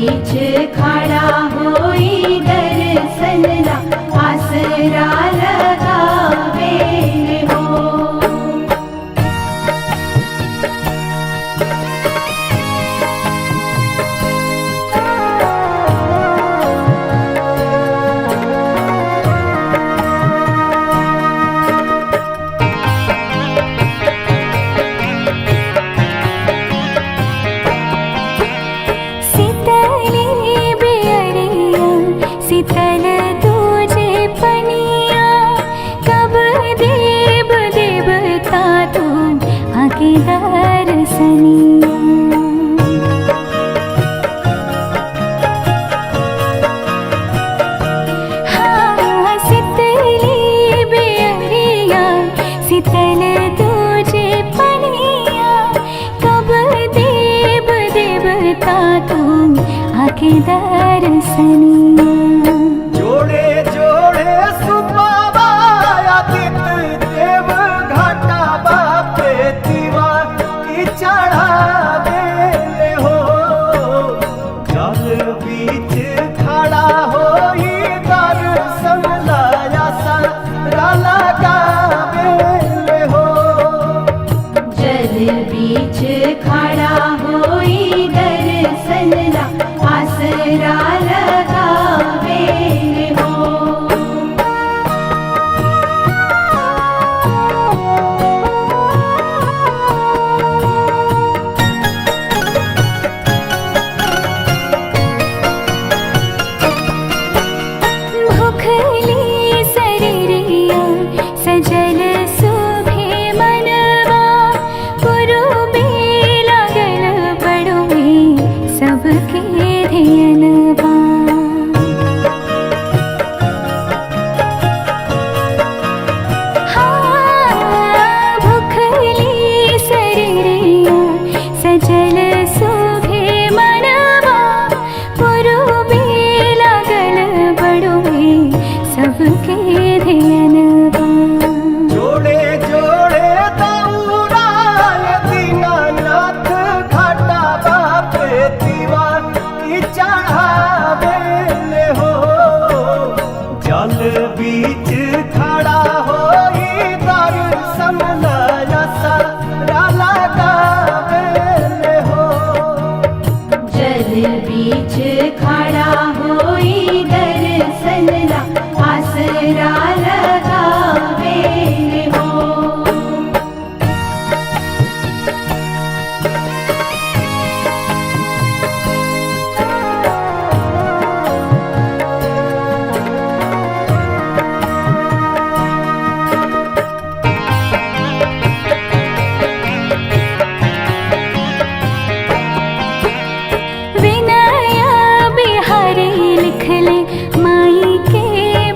बीच खड़ा होई दर्शन ला आसरा लगावे हो। शीतल तुझे पनिया कब देव देवता तू आके दर्शनिया। हाँ शीतली बेअरिया शीतल तुझे पनिया कब देव देवता तू आके दर्शनिया। बीच खड़ा होई दर्शन ला आसरा लगावे हो। भूखली शरीरिया सजल सुभे मनवा पुरुबे लागल बड़ुए सबके ध्यानवा। हाँ भूखली शरीरिया सजल सुभे मनवा पुरुबे लागल बड़ुए सबके ध्यानवा। जोड़े जोड़े दौड़ाए दीनानाथ घाटा बापे दीवा की चढ़ावे हो। जल बीच खड़ा होई दर्शन ला आसरा लगावे हो। जल बीच खड़ा होई दर्शन ला आसरा लगावे हो। विनया बिहारी लिखले माई के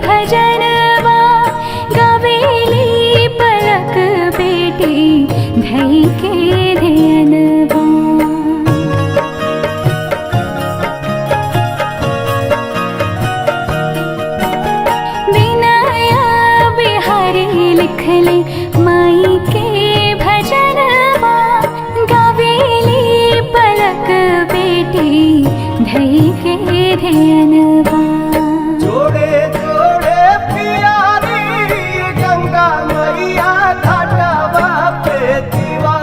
भजनवा गावेली पलक बेटी धई के ध्यानवा। विनया बिहारी लिखले माई के भजनवा गावेली पलक बेटी धई के ध्यानवा। जोड़े जोड़े प्यारी गंगा मैया घाटा बापे दीवा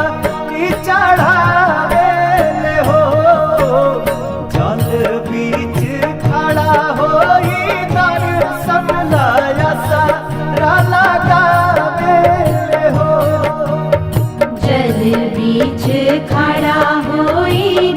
की चढ़ावे हो। जल बीच खड़ा होई दर्शन ला आसरा लगावे हो। जल बीच खड़ा होई